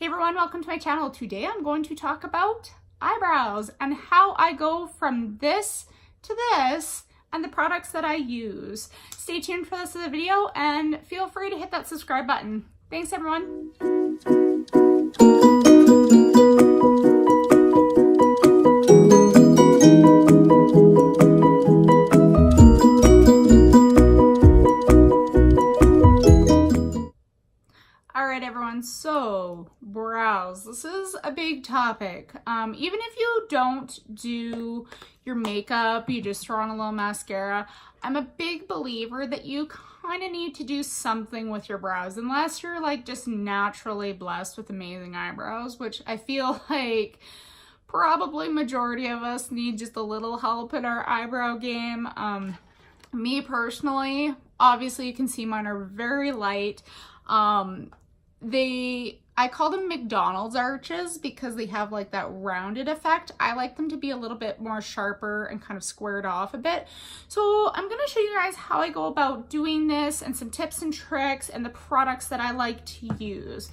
Hey everyone, welcome to my channel. Today I'm going to talk about eyebrows and how I go from this to this and the products that I use. Stay tuned for this video and feel free to hit that subscribe button. Thanks everyone. Alright everyone, so brows. This is a big topic. Even if you don't do your makeup, you just throw on a little mascara, I'm a big believer that you kind of need to do something with your brows unless you're like just naturally blessed with amazing eyebrows, which I feel like probably majority of us need just a little help in our eyebrow game. Me personally, obviously you can see mine are very light. I call them McDonald's arches because they have like that rounded effect. I like them to be a little bit more sharper and kind of squared off a bit. So I'm going to show you guys how I go about doing this and some tips and tricks and the products that I like to use.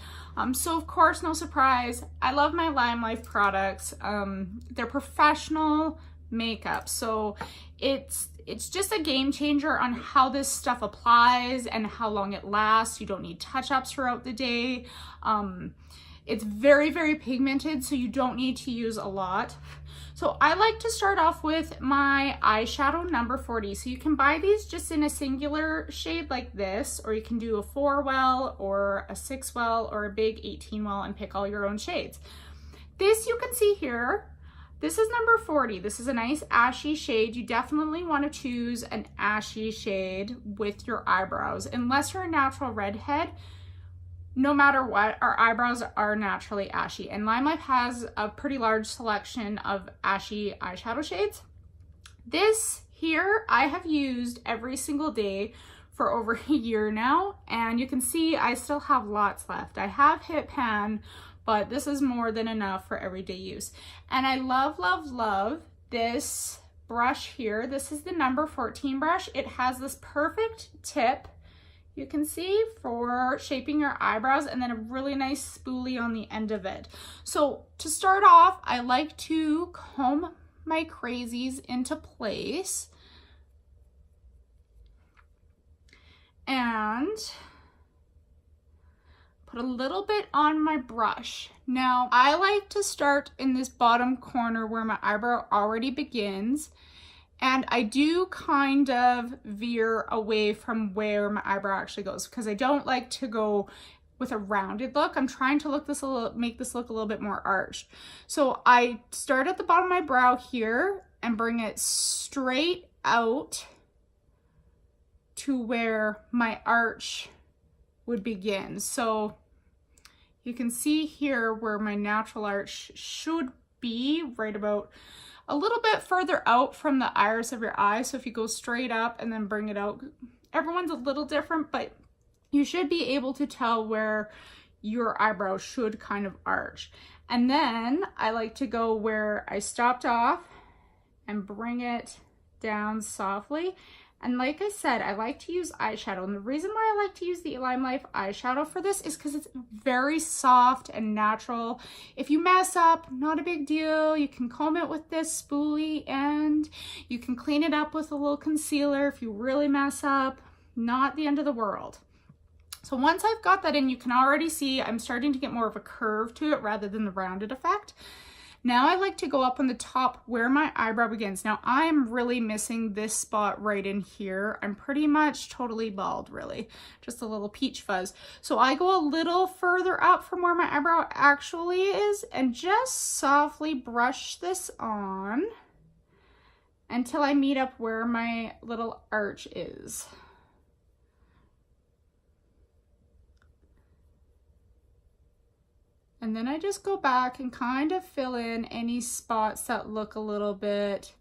So of course, no surprise, I love my LimeLife products. They're professional makeup. So it's just a game changer on how this stuff applies and how long it lasts. You don't need touch-ups throughout the day. It's very, very pigmented, so you don't need to use a lot. So I like to start off with my eyeshadow number 40. So you can buy these just in a singular shade like this, or you can do a 4-well or a 6-well or a big 18-well and pick all your own shades. This you can see here. This is number 40. This is a nice ashy shade. You definitely want to choose an ashy shade with your eyebrows. Unless you're a natural redhead, no matter what, our eyebrows are naturally ashy. And LimeLife has a pretty large selection of ashy eyeshadow shades. This here I have used every single day for over a year now. And you can see I still have lots left. I have hit pan, but this is more than enough for everyday use. And I love, love, love this brush here. This is the number 14 brush. It has this perfect tip, you can see, for shaping your eyebrows, and then a really nice spoolie on the end of it. So to start off, I like to comb my crazies into place. And put a little bit on my brush. Now, I like to start in this bottom corner where my eyebrow already begins, and I do kind of veer away from where my eyebrow actually goes because I don't like to go with a rounded look. I'm trying to make this look a little bit more arched. So I start at the bottom of my brow here and bring it straight out to where my arch would begin. So you can see here where my natural arch should be, right about a little bit further out from the iris of your eye. So if you go straight up and then bring it out, everyone's a little different, but you should be able to tell where your eyebrow should kind of arch. And then I like to go where I stopped off and bring it down softly. And like I said, I like to use eyeshadow. And the reason why I like to use the LimeLife eyeshadow for this is because it's very soft and natural. If you mess up, not a big deal. You can comb it with this spoolie and you can clean it up with a little concealer. If you really mess up, not the end of the world. So once I've got that in, you can already see I'm starting to get more of a curve to it rather than the rounded effect. Now I like to go up on the top where my eyebrow begins. Now I'm really missing this spot right in here. I'm pretty much totally bald, really. Just a little peach fuzz. So I go a little further up from where my eyebrow actually is and just softly brush this on until I meet up where my little arch is. And then I just go back and kind of fill in any spots that look a little bit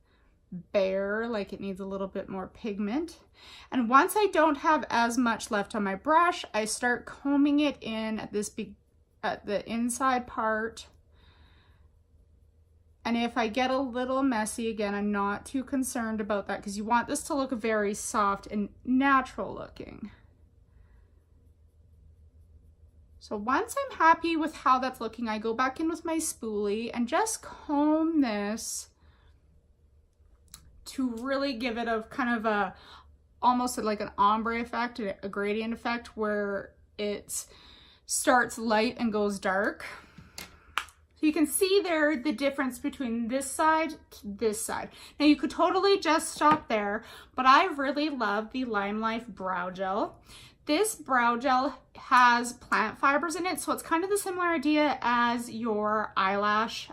bare, like it needs a little bit more pigment. And once I don't have as much left on my brush, I start combing it in at the inside part. And if I get a little messy, again, I'm not too concerned about that because you want this to look very soft and natural looking. So once I'm happy with how that's looking, I go back in with my spoolie and just comb this to really give it a kind of a, almost like an ombre effect, a gradient effect where it starts light and goes dark. So you can see there the difference between this side to this side. Now you could totally just stop there, but I really love the Lime Life Brow Gel. This brow gel has plant fibers in it, so it's kind of the similar idea as your eyelash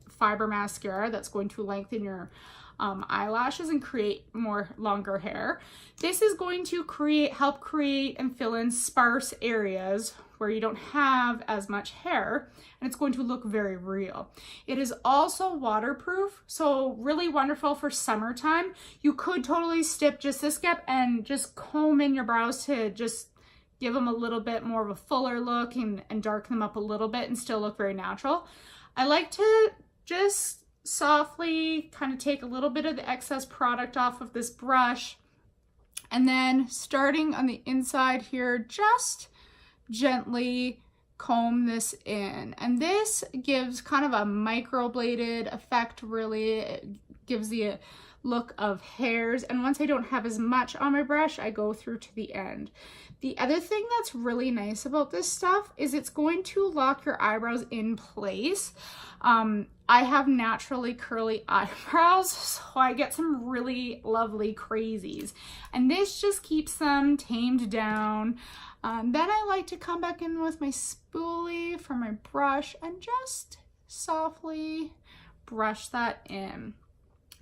fiber mascara that's going to lengthen your eyelashes and create more longer hair. This is going to help create and fill in sparse areas where you don't have as much hair, and it's going to look very real. It is also waterproof, so really wonderful for summertime. You could totally skip just this step and just comb in your brows to just give them a little bit more of a fuller look and darken them up a little bit and still look very natural. I like to just softly kind of take a little bit of the excess product off of this brush, and then starting on the inside here, just gently comb this in. And this gives kind of a microbladed effect, really. It gives the look of hairs, and once I don't have as much on my brush, I go through to the end. The other thing that's really nice about this stuff is it's going to lock your eyebrows in place. I have naturally curly eyebrows, so I get some really lovely crazies, and this just keeps them tamed down. Then I like to come back in with my spoolie for my brush and just softly brush that in.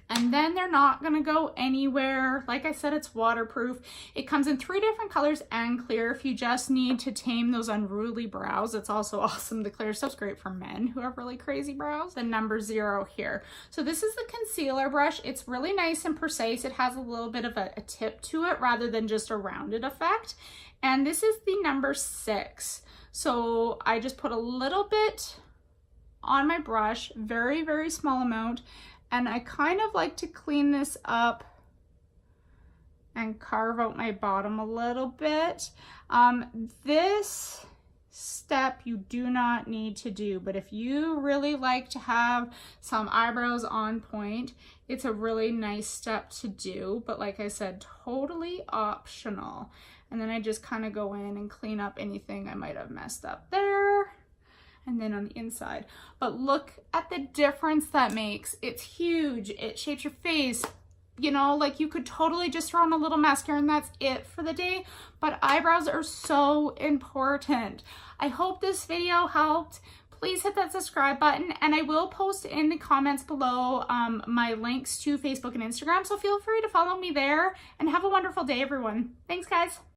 And then they're not gonna go anywhere. Like I said, it's waterproof. It comes in 3 different colors and clear if you just need to tame those unruly brows. It's also awesome. The clear stuff's great for men who have really crazy brows. The number 0 here. So this is the concealer brush. It's really nice and precise. It has a little bit of a tip to it rather than just a rounded effect. And this is the number 6. So I just put a little bit on my brush, very, very small amount. And I kind of like to clean this up and carve out my bottom a little bit. This step you do not need to do, but if you really like to have some eyebrows on point, it's a really nice step to do. But like I said, totally optional. And then I just kind of go in and clean up anything I might have messed up there. And then on the inside. But look at the difference that makes. It's huge. It shapes your face. You know, like you could totally just throw on a little mascara and that's it for the day. But eyebrows are so important. I hope this video helped. Please hit that subscribe button, and I will post in the comments below my links to Facebook and Instagram. So feel free to follow me there, and have a wonderful day, everyone. Thanks, guys.